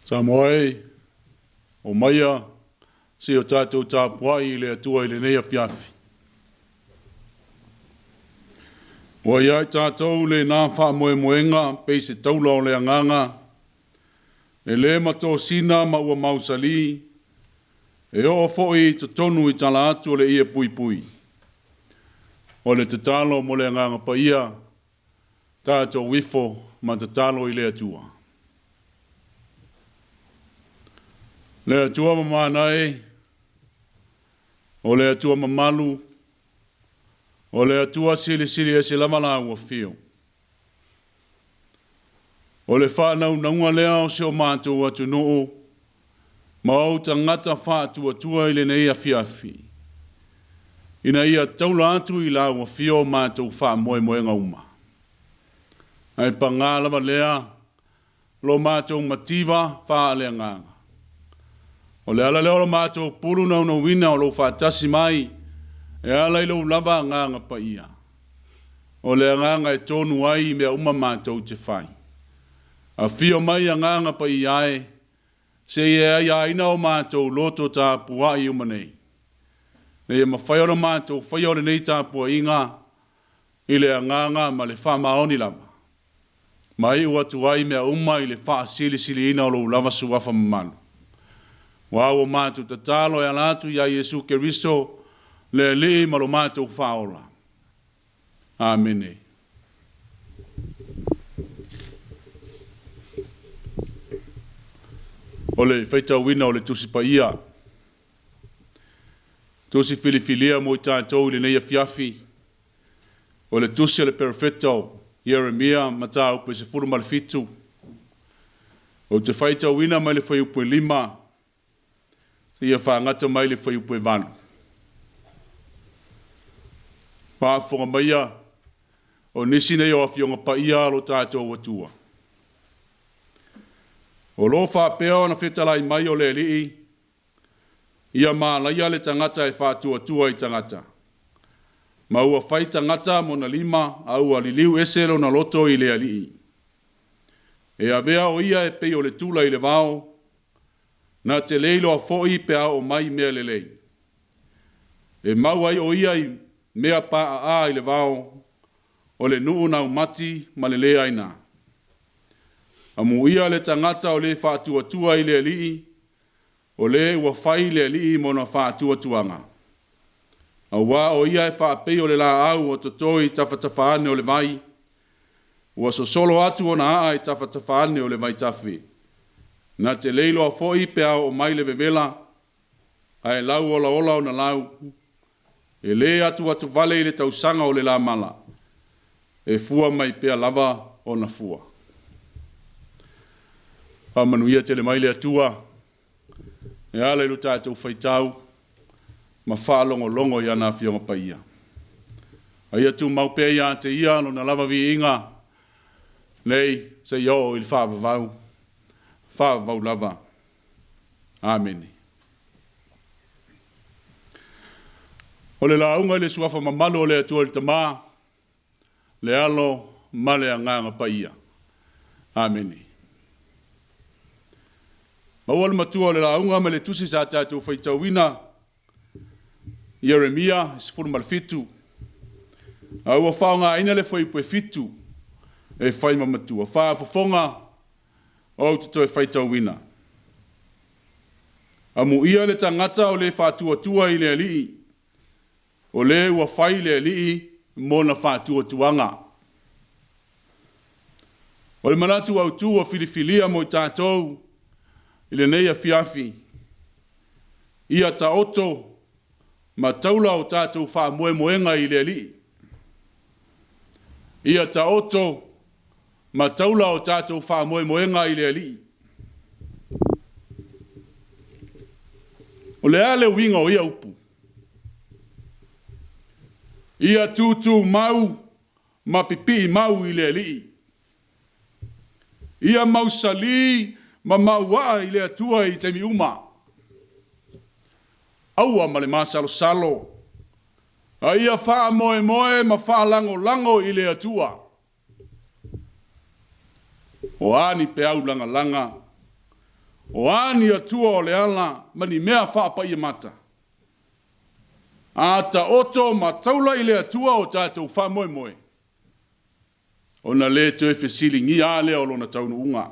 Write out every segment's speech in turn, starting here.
Samoa o maia si o tātou Tapuaiga le atua i le nei Afiafi. O iai tātou le nā wha moenga pei se taula o le anganga e le mato sina ma ua mausali e o foi to tonu i tala atu o le ia pui pui. O le tatalo mo le anganga pa ia tātou wifo ma tatalo i le atua. Le atua mamanae, o le atua mamalu, o le atua sili e se lamala ua fio. O le whanau naunga lea o se o mātou atu noo, ma au tangata whātua tua i le nei Afiafi. Ina ia taula atu i la ua fio mātou wha moe moenga uma. Ai pa ngā lava lea, lo mātou mativa wha lea nganga. O le ala leo lo mātou puru na una wina o lo whātasi mai, e ala ilo lava nganga pa ia. O le nganga e tonu ai mea uma mātou te whai. A fio mai a nganga pa iae, se ia ina o mātou loto tā pua i umanei. Ne ia mawhai o mātou whai o le nei tā pua inga, i le nganga ma le wha maoni lava. Mai ua tuai mea uma i le wha sili ina o lo lava suwafa mamanu. Wa o mātou ta talo e alatu ia Yesu Keriso le li malo mātou whaola. Amene. Ole whaita wina o le tusi pa ia. Tusi filifilia mo i tātou le nei Afiafi. O le tusi le perfetto Jeremia matau pe se furu malfitu. O te whaita wina mai le whaiupu 5. Ia whaangata mai le whaiupu vanu. Pāwhonga maia, o nisi nei o awhionga pa ia alo tātou watua. O lo whapea o na whetalai mai o le lii, ia maa laia le tangata e whātua tua i tangata. Ma ua whai tangata mo na 5, a ua liliu eselo na loto i le alii. E avea o ia e pei o le tula i le vao, na te leilo a foi pe a o mai mea lelei. E mau ai o ia i mea pa a i le vao, o le nuu na umati ma le lea ina. Amu ia le tangata o le whātua tua i le alii, o le ua whai le alii mo na whātua tuanga. A wā o ia e whāpei o le la au o totoi tawhatafaane o le vai, ua so solo atu o na a i tawhatafaane o le vai tawhi. Na te leilo a foi pe o mai le vevela, ai lau ola o na lau, e le atu vale i le tausanga o le la mala, e fua mai pe lava o na fua. Pamanuia te le mai le atua, e ala ilu tātou whaitau, ma whaalongo longo i ana whionga pa ia. Ai atu mau pe ia te ia no na lava vi inga, nei se yo il whaava vau. Fa vau lava. Amen. O le launga le suafa mamalo o le atua le tama, le alo ma le anganga pa ia. Amen. Mawal matua le launga ma le tusi sa tātou whaitauina, Jeremia, sifuru malfitu. Aua whaonga ina le whaipue fitu, e whaima matua. Whaafafonga, o te toi whaitau wina. Amu ia le tangata o le whātua tua i le alii. O le ua whai le alii mo na whātua tuanga. O le manatu au tua filifilia mo i tātou i le nei Afiafi. Ia ta oto ma taula o tātou wha moenga i le alii. Ia ta oto ma taula o tātou wha moenga i le alii. O le ale winga o ia upu. Ia tutu mau, ma pipi mau i le alii. Ia mau sali, ma mau waa i le atua i te mi uma. Aua ma le masalo salo. A ia wha moe ma wha lango i le atua. O ani pe au langa, O ani atua o le ala, mani mea wha pa i mata. A ta oto ma taula i le atua o tātou wha moe moe. O na le te whesili ngi a lea o lona taunu unga.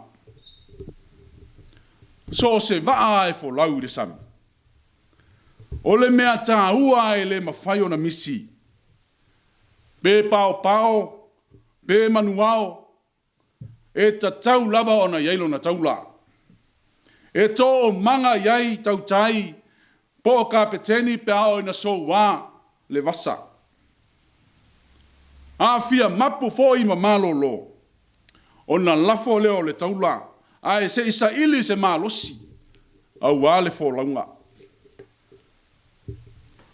So se waa e fo lau le sami. O le mea tā ua e le mawhai o na misi. Pe pao pao, pe manuao, e ta tau lava o na yailo na taula. E tō o manga yai tau tai, po o kapeteni pe ao ina so wā le vasa. Afia mapu fo i ma malolo. O na lafo leo le taula, a e se isa ili se malosi, au wale fo launga.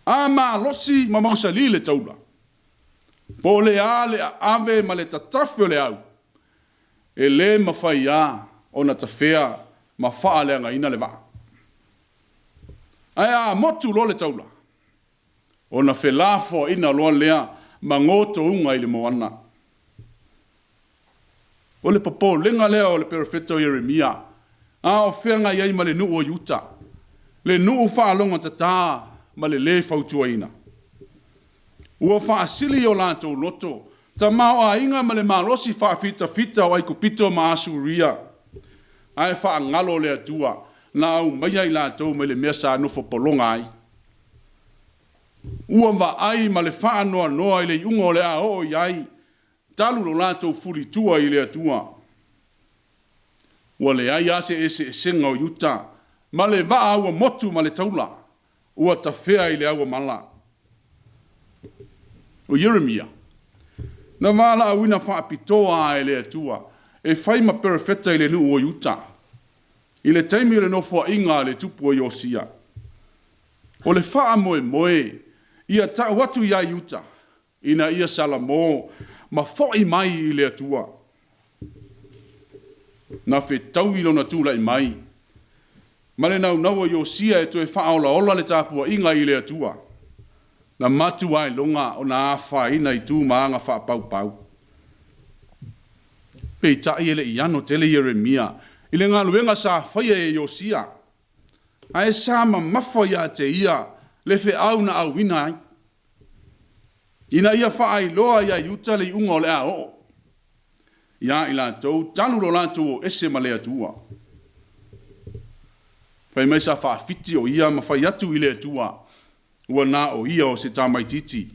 A malosi ma mausa li le taula. Po le ale a ave ma le tatafio le au. E le mawhai a o na tafea ma faa lea nga ina le waa. Ai a motu lo le taula. O na whelafo ina loa lea ma ngoto unga i le moana. O le popo lenga lea o le perfeto Jeremia. A o whenga iai ma le nuu o yuta. Le nuu faa longa tata ma le fautua ina. Ua faa sili o lantou loto. Ta mao a inga ma le malosi faa fita o ai kupito ma asuria. Ai faa ngalo le atua. Na au maya i lantou me le mesa anufo polonga ai. Ua va ai ma le faa noa i le unga o le a o iai. Talu lo lantou furi tua i le atua. Ua le ai ase ese senga o yuta. Ma le vaa ua motu ma le taula. Ua tafea i le aua mala. O Jeremia. Na wala awina faa pitoa e le atua. E fai ma perfeta i le nuu o yuta. I le taimi le nofua inga le tupu o Yosia. O le faa moe moe. Ia ta watu ia yuta. Ina ia salamo. Ma foi mai i le atua. Na fe tau ilo na tula i mai. Ma le nau o Yosia e to e faa ola ola le tapua inga i le atua. Na matu ai longa o na afa ina i tu maanga faa pau pau. Pe tai ele i ano tele Jeremia. Ile ngā luenga sa whaia e Yosia. Ae sa ma mawhaia te ia le fe au na au wina ai. Ina ia wha ai loa ia yuta le unga o le a o. Ia ila tau talu lo lantou o ese ma le atua. Whai mai sa wha fiti o ia ma whai atu i le atua. Ua na o ia o se tamaititi.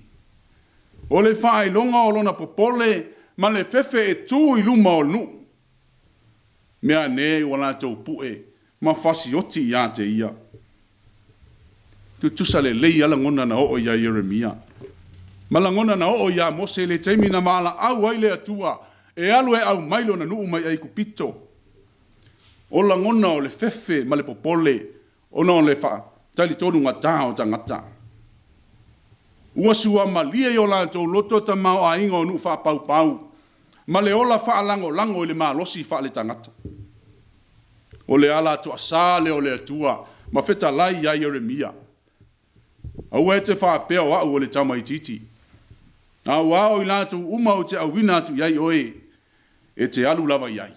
O le wha ai longa o lona popole ma le fefe e tu i luma o nu. Mea ne ua lantou pue ma fasi oti ia te ia. Tu tusa le lei ala ngona na o ia Jeremia. Malangona na o ia Mose le taimi na mala au ai le atua e alu e au mailo na nuu mai ai kupito. O la ngona o le fefe ma le popole o na o le fa tali tonu ngata o tangata. Ua sua malia i o lantou loto ta mao a inga o nuu fa pau pau. Ma le ola fa lango i le malosi fa le tangata. O le ala to asale o le atua ma feta lai ia Jeremia. Au e te fa peo au o le tamaititi. Au au i lantou uma o te awina atu iai oe e te alu lava iai.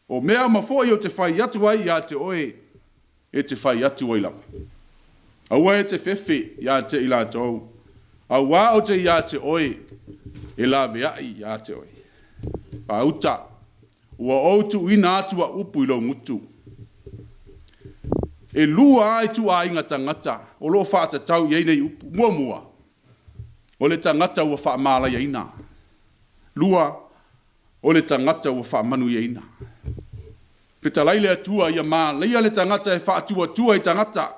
O mea mafoi o te fai atu ai ia te oe e te fai atu ai lava. Au e te fefe ia te i lantou. Au au te ia te oe e la veai ia te oe. Pauta, ua outu ina atua upu i lo ngutu. E lua ai tu a inga tangata, o lo whaata tau iei nei upu mua mua. O le tangata ua wha mala ieina. Lua, o le tangata ua wha manu ieina. Petalaile atua ia maa, leia le tangata e wha tua i tangata.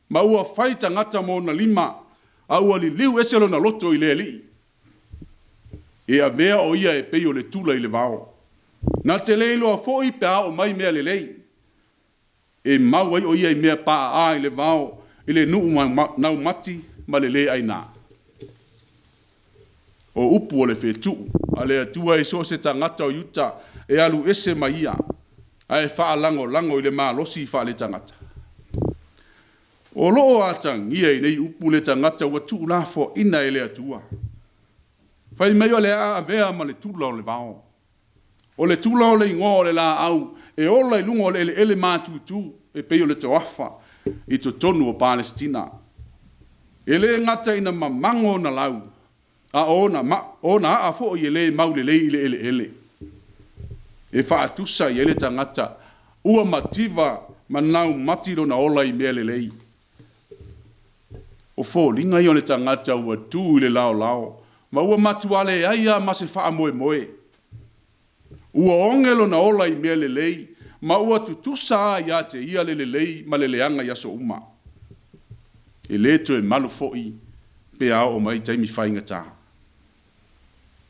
Ma ua whai tangata mo na lima, a ua li liu eselo na loto i le li. E a vea o ia e pei o le tula i le vao. Na te leilo a fo i pe a o mai mea le lei. E mau ai o ia i mea paa a i le vao, i le nuu nau mati ma le le ai nā. O upu o le whetu, a le atua e so se tangata o yuta, e alu ese mai ia, a e wha lango i le maa losi i wha le tangata. O loo atang ia i nei upu le tangata ua tu lafo ina e le atua. Whai mai o le a vea ma le tula o le vao. o le tula o le ingoa o le la au, e ola i lunga o le ele mātutu, e pei o le toafa, i to tonu o Palestina. E le ngata ina mamango na lau, a ona a fo i le mau le i le ele. E wha atusa i ele tangata, ua mativa manau matiro na ola i mea le lei. O fo, linga i o le tangata ua tu i le lao, ma ua matuale aia ma se wha moe moe. Ua ongelo na ola i mea le lei, ma ua tutusa ia te ia le lei ma le leanga ia so uma. E le to e malu foi, pe ao o mai taimi whainga tā.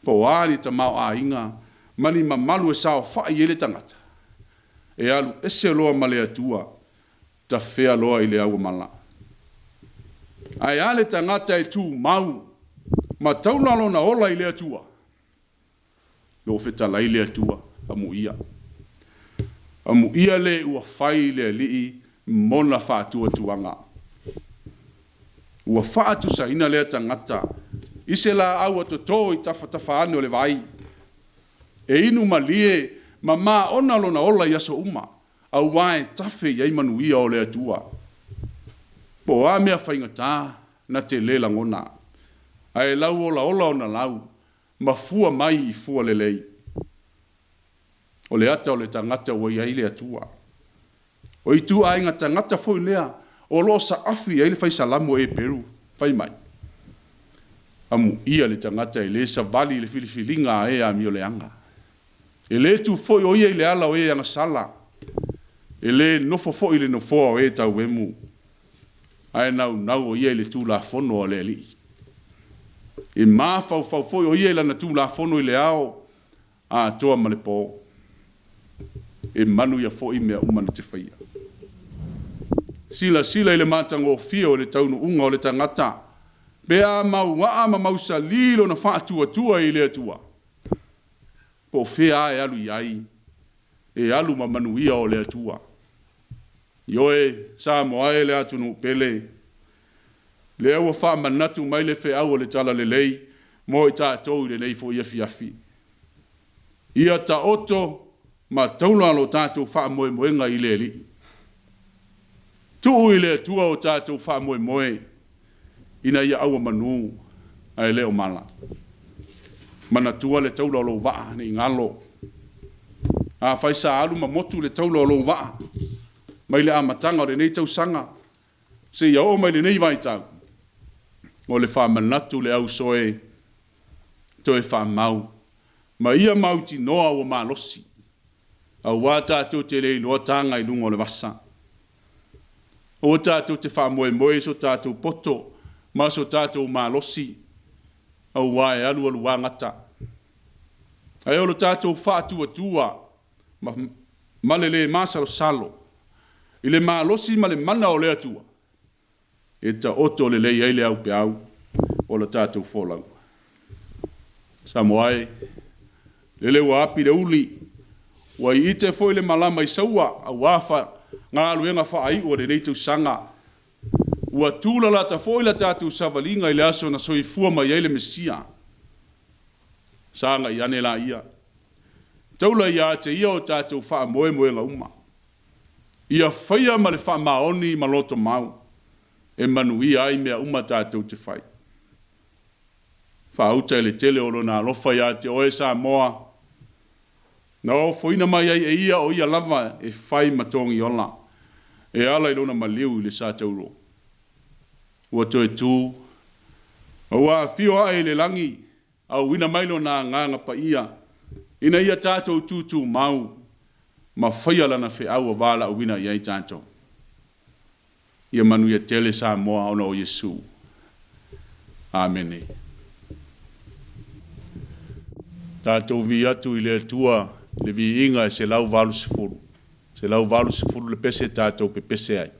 Po ari ta mau a inga, mani ma malu e sao whai ele tangata. E alu ese loa ma le atua, ta whea loa i le au mala. Ai ale tangata e tu mau, ma taunalo na ola i le atua. Lo feta lai le atua, amu ia. Amu ia le ua whai le lii, mona whaatua tuanga. Ua whaatu sa ina lea tangata, ise la au atoto i tafa ane o le vai. E inu malie, ma maa onalo na ola i aso uma, au wae tafe iai manuia o le atua. Po a mea whaingata, na te lela ngona. Ai lau ola o na lau, ma fua mai i fua le lei. O le ata o le tangata wa iai le atua. O i tu ainga tangata foi lea, o lo sa afi iai le fai salamu e Peru, fai mai. Amu ia le tangata e le sa vali le filifilinga e a mi o le anga. E le tu foi o iai le ala o e anga sala. E le nofo foi le nofo o e tau emu. Ai nau o iai le tu la fono o le li. E ma fau foi o iai lana tu la fono i le ao, a toa ma le po. E manu ia foi mea umana te whaia. Sila i le mātango fia o le taunu unga o le tangata. Bea mau sa lilo na wha tua i le atua. Po fea e alu iai. E alu ma manuia o le atua. Ioe, Samoa e le atunu pele. Le aua wha manatu mai le fe au o le tala le lei. Mo i tātou i le nei fo Afiafi. Ia ta oto ma tauna lo tātou wha moenga i le li. Tu i le tua o tātou wha moe. Ina ia aua manu ai leo mala. Mana tua le taula lo waa ni ngalo. A whaisa alu ma motu le taula lo waa. Mai le amatanga o le nei tau sanga. Se ia o mai le nei vai tau. O le wha manatu le au soe. To e wha mau. Ma ia mau ti noa o ma losi. A wā tātou te lei loa tanga i lungo le wasa. O tātou te wha moe so tātou poto. Ma so tātou ma losi. Au wā e alu wā ngata. Ai olo tātou wha tua. Ma le masalo salo. I le ma losi ma le mana o le atua. E ta oto le lei eile au pe au. O le tātou wholau. Samoa e. Le wa api le uli. Wa i ite foi le malama i saua. A wafa ngā luenga wha ai o le reitu sanga. Ua tūla la ta foi la tātou savalinga i le aso na soi fua mai eile mesia. Sanga i ane la ia. Taula ia te ia o tātou wha moe nga uma. Ia whaia ma le wha maoni ma loto mau. E manu ia ai mea uma tātou te whai. Wha auta le tele o lona alofa ia te oe Samoa. Na o foina mai ai e ia o ia lava e whai matongi ola. E ala i lona maliu i le sa tauro. Ua toe tū. Ua fio ai le langi. Au wina mailo na nganga pa ia. Ina ia tātou tūtū mau. Ma whaia lana whi au a wala o wina iai tātou. Ia manu ia tele Samoa ona o Yesu. Amene. Tātou vi atu i le tua. Le vi inga se lau valu se furu. Se lau valu se furu le pese tātou pe pese ai.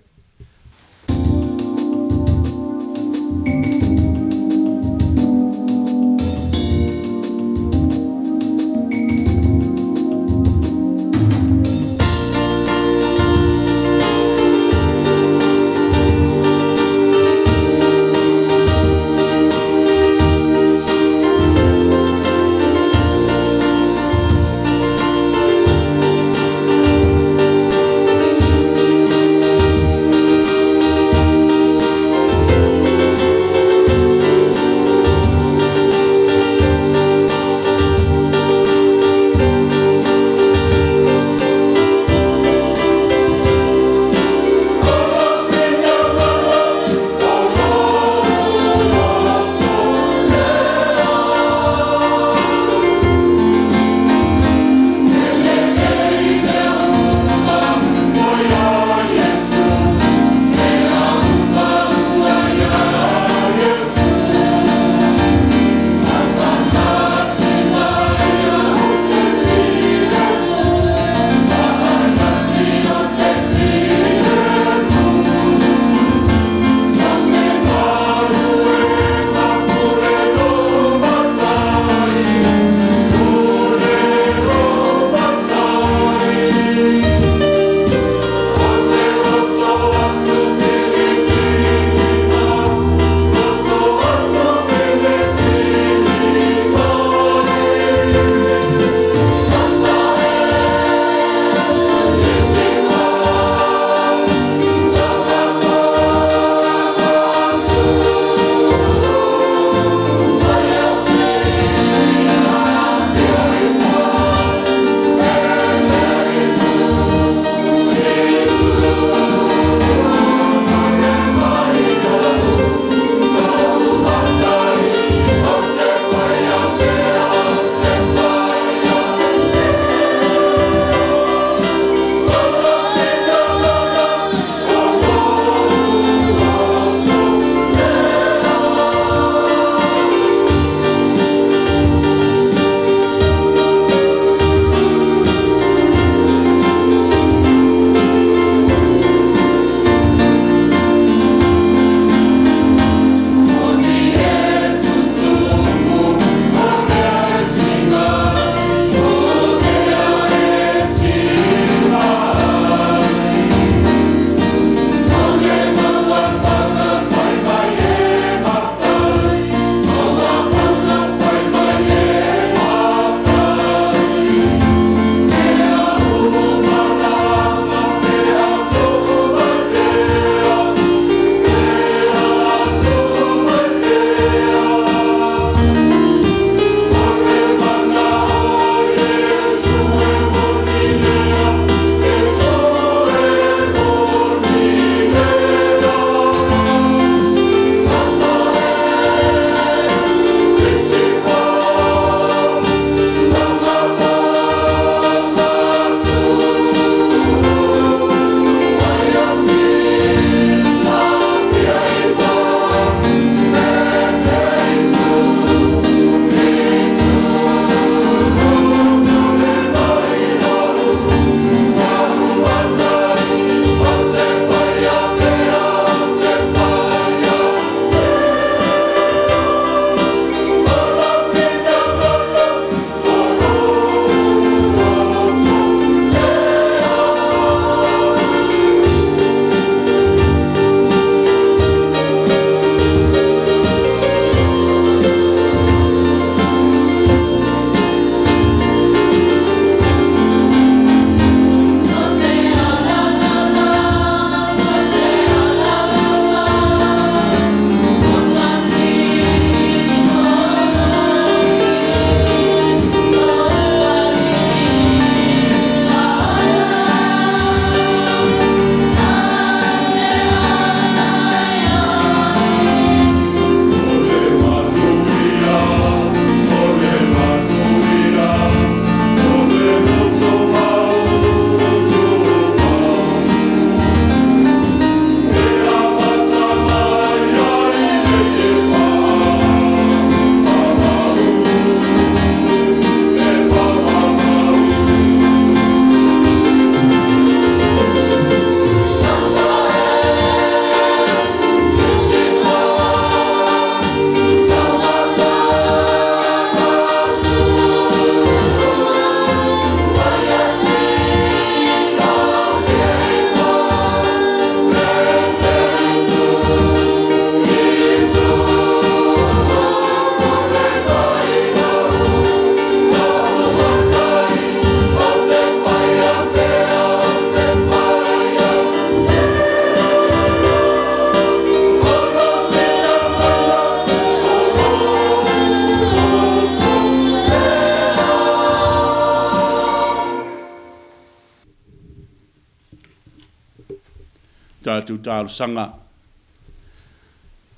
tātou tālo sanga,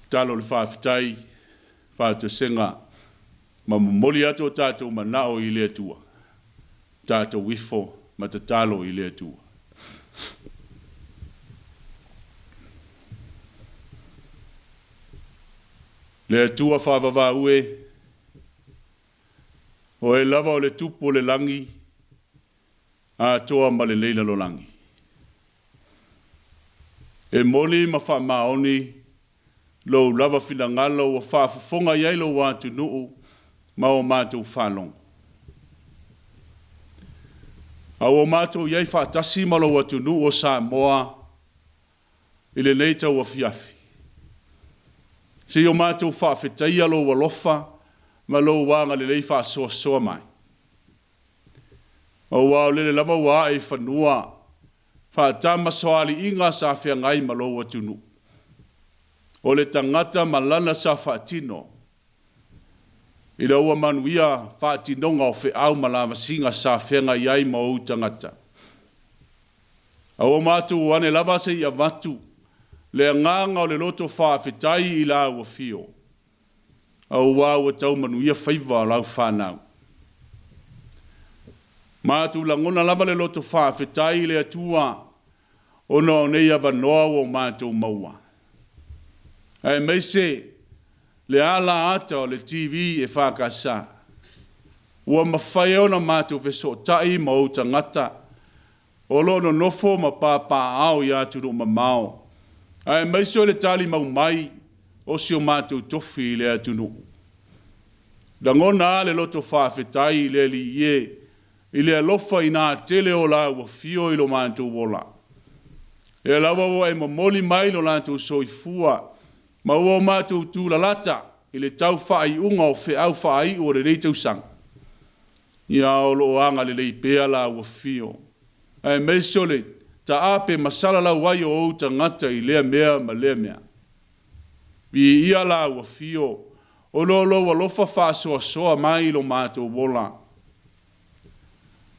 tālo le whaafitai, whātou senga, ma moli ato tātou manao I le atua, tātou wifo, ma te tālo I le atua. Le atua whaavava ue, o e lava o le tupu o le langi, a toa ma le leila lo langi. E moli ma wha maoni, lo lava whina ngalo o whaafufonga iai lo wātu nuu, ma o mātou whanong. A o mātou iai whaatasi ma lo wātu nuu o Samoa, I le neita o Afiafi. Si o mātou whaafetaia lo walofa, ma lo wanga le lei whaasoa soa mai. O wao le lava waa e whanua, whaatama soali inga sa whia ngai ma lo watunu. O le tangata malana sa whaatino. I le ua manuia whaatinonga o au malama singa sa whia ngai ai ma o tangata. A o mātou wane lava se I avatu, le nganga o le loto whaafetai I la ua fio. Au wau e tau manuia whaiva lau whanau. Mātu langona lava le loto whaafetai le atua, ona o nei awanoa o mātou maua. Ai meise, le ala ata o le TV e whakasa. Ua mawhai ona mātou feso tai ma o tangata, o lono nofo ma pāpā au I atu no mamao. Ai meise o le tali mau mai, o si o mātou tofi le atunu. Langona le loto whaafetai le li ie, I le alofa I nā tele o la ua fio I lo mātou wola. E lawa o e mamoli mai lo lātou soifua, ma o mātou tūla lata, I le tau whai unga o whiau whai o re reitau sang. Ia o lo anga le lei pēa la ua fio. E meisole, ta ape masala la wai o ou tangata I lea mea ma lea mea. Vi ia la ua fio, o lo alofa wha soa soa mai lo mātou wola.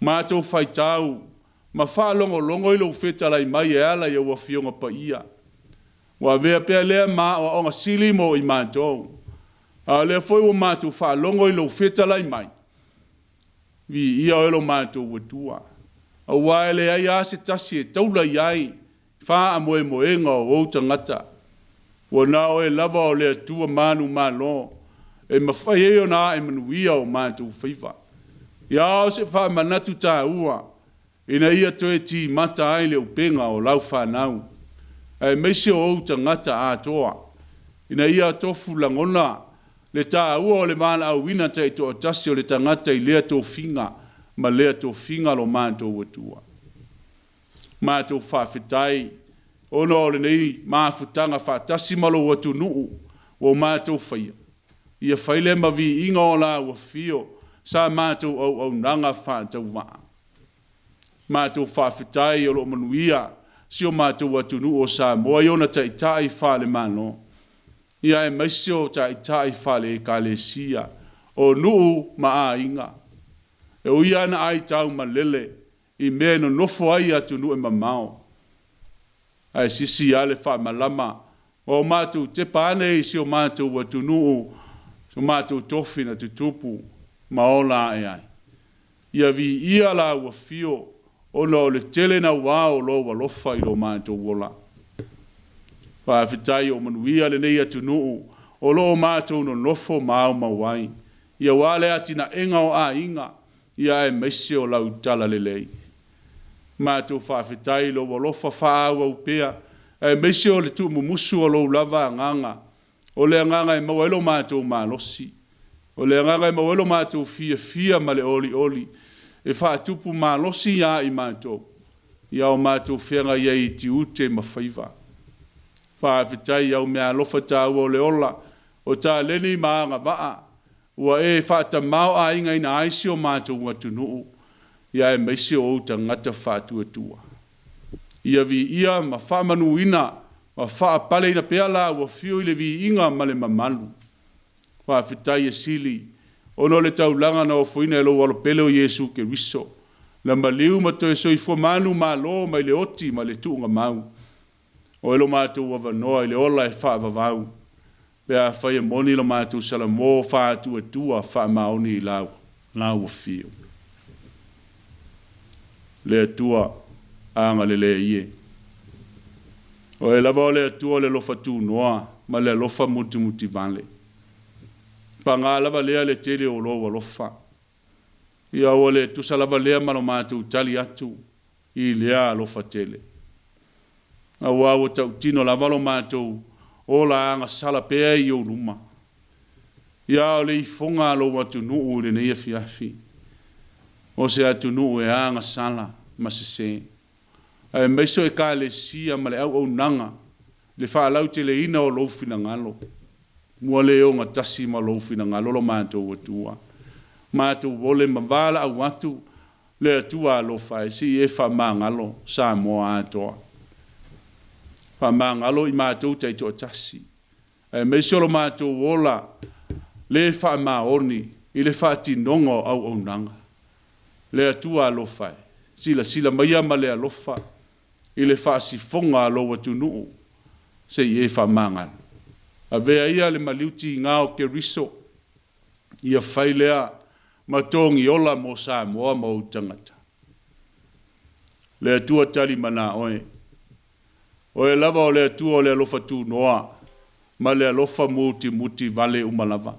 Mātou whaitau, ma whaalongo longo I lo whetalai mai e ala I ua fionga pa ia. Wa vea pea lea maa o onga sili mo I mātou. A lea foi o mātou whaalongo I lo whetalai mai. Vi ia o lo mātou watua. A waele ai ase tasi e taula iai, wha a moe moenga o ou tangata. Wa nao e lava o lea tua manu malo, e mawhai e o na e manuia o mātou whiwa. Ia o se wha manatu tā ua, ina ia toe ti mata ai le upenga o lau whanau. E meise o ou tangata atoa, ina ia tofu langona, le tā ua o le mana au wina te to atasi o le tangata I lea tō finga, ma lea tō finga lo mātou watua. Mātou whawhetai, ono o le nei māwhutanga whaatasi malo watu nuu, o mātou whaia. Ia whaile ma vi inga o la ua fio, sa mātou au nanga whātau waa. Mātou whawhetai o lo manuia, si o mātou watu nuu o Samoa, iona ta itai whale mano. Ia e maisio ta itai whale e kalesia, o nuu ma a inga. E o ia na ai tau ma lele, I mea no nofo ai atu nu e mamao. Ai sisi ale wha malama, o mātou te pāne I si o mātou watu nuu, so mātou tofi na tutupu, ma o la e ai. Ia vi ia la ua fio, o lo le tele na wao lo walofa I lo mātou wola. Whawhitai o manuia le nei atu nuu, o lo mātou no nofo mao mawai. Ia wale atina enga o a inga, ia e meise o lau tala lelei. Mātou whawhetai lo walofa whaaua upea, e meise o le tu mumusu o lo lava nganga, o le nganga e mawelo mātou malosi, o le nganga e mawelo mātou fia ma le oli, e whaatupu malosi ia I mātou, ia o mātou whenga ia I tiute ma whaiva. Whawhetai au mea lofa tāua o le ola, o tā leni maanga waa, ua e whaata mau a inga ina aisi o mātou watu nuu, ia e meise o tangata whaatua tua. Ia vi ia ma whamanu ina, ma wha pale ina peala ua fio I le vi inga ma le mamalu. Whawhetai e sili, ono le taulanga na o fuina e lo walo pele o Yesu ke riso, la maliu ma toe soi fua manu ma lo ma le oti ma le tuunga mau. O elo mātou wa vanoa i le ola e wha vavau. Pea whai e moni lo mātou sala mō wha atu e tua wha maoni i lau. Lau wa fio. Le atua anga le ie. O e lava o le atua le lofa tū noa, ma le lofa muti vale. Pa ngā lava lea le tele o loa lofa. Ia o le tusa lava lea malo mātou tali atu i lea lofa tele. A wāua tau tino lava lo mātou o la anga sala pēa i o luma. Ia o le i fonga lo watu nuu le nei Afiafi. O se atu nuu e anga sala ma se se. E meiso e ka le sia ma le au nanga. Le wha lau te le ina o lofina ngalo. Mua le o ngā tasi ma lofina ngalo lo mātou atua. Mātou wole ma wala au watu le atua lo whae si e wha mā ngalo Samoa atoa. Wha mā ngalo i mātou te to tasi. E meiso lo mātou wola le wha mā oni i le wha tinongo au nanga. Le atua lo whae. Sila maia ma le alofa. I le wha si fonga lo watu nuu. Se i e wha mā ngalo. A vea ia le maliuti ngāo ke riso. Ia whailea matongi ola mo Samoa mo tangata. Le atua tali mana oe. Oe lava o le atua o le alofa tū noa. Ma le alofa muti vale umalava.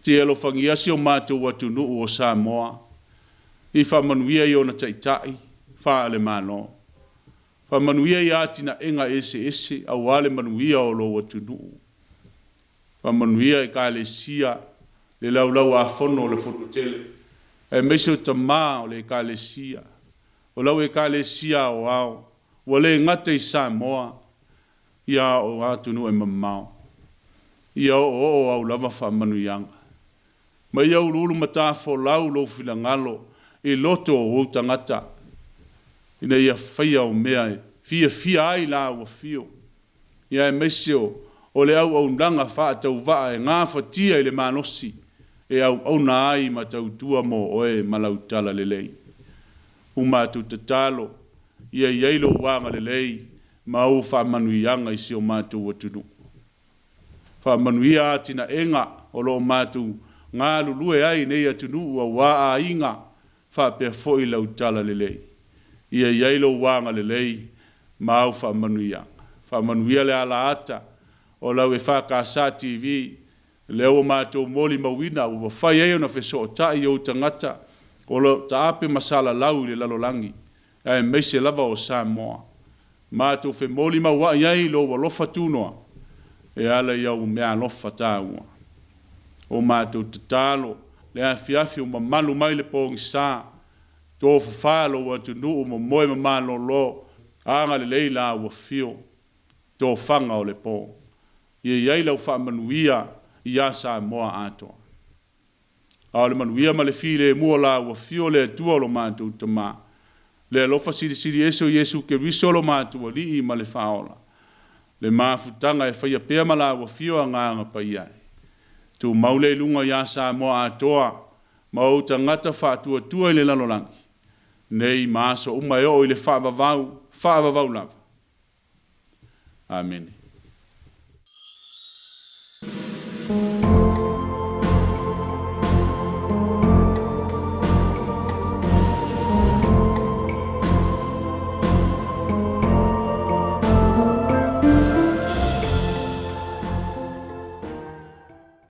Ti alofa ngiasi o mātou watu nuu o Samoa. I whamanuia i ona taitai. Wha ale mano. Whamanuia i atina enga ese au wale manuia o lo watu nuu. Whamanuia i ka le sia. Le lau a fono le fototele. E meiso tamā o le ka le sia. O lau e ka le sia o ao. Wa le ngate i Samoa. Ia o atunu e mamao. Ia o au lava whamanuianga. Ma ia urulu matafo lau lo fila ngalo. I loto o tangata. Ina ia whaia o mea e. Fia ai la ua fio. Ia e meisio. O le au nanga wha tau waa e ngā whatia i le manosi. E au na ai ma tau tua mo oe malau tala le lei. Umatu tatalo. Ia ieilo wanga le lei. Ma au wha manuianga i si o mātou watunu. Wha manuia atina enga o lo mātou ngā lulue ai nei atunu ua waa inga. Wha pia foi lau tala le lei. Ia ieilo wanga le lei. Ma au wha manuianga. Wha manuia le ala ata. O lau e whakasa TV. Leo mātou moli mawina. Ua whai eo na wheso o tai o tangata. O lo taape masala lau le lalolangi. E meise lava o Samoa. Mātou whe moli mawa iai lo wa lofa tūnoa. E ala iau mea lofa tāua. O mātou tatalo. Le Afiafi o mamalu mai le pōngi sā. Tō whawhalo wa tunu o moe mamalo lo. Anga le leila wa fio. Tō whanga o le pō. Ia iai lau whamanuia ia Samoa atoa. Ao le manuia ma le file mua la wa fio le atua lo mātou tamā. Le alofa siri eso Yesu ke riso lo mātua li i ma le whaola. Le māfutanga e whaia pēr ma la wa fio a nganga pa iai. Tu maule lunga ia Samoa atoa. Mau tangata whātua tua i le lalolangi. Nei māso umai o i le whaavavau lava. Amen.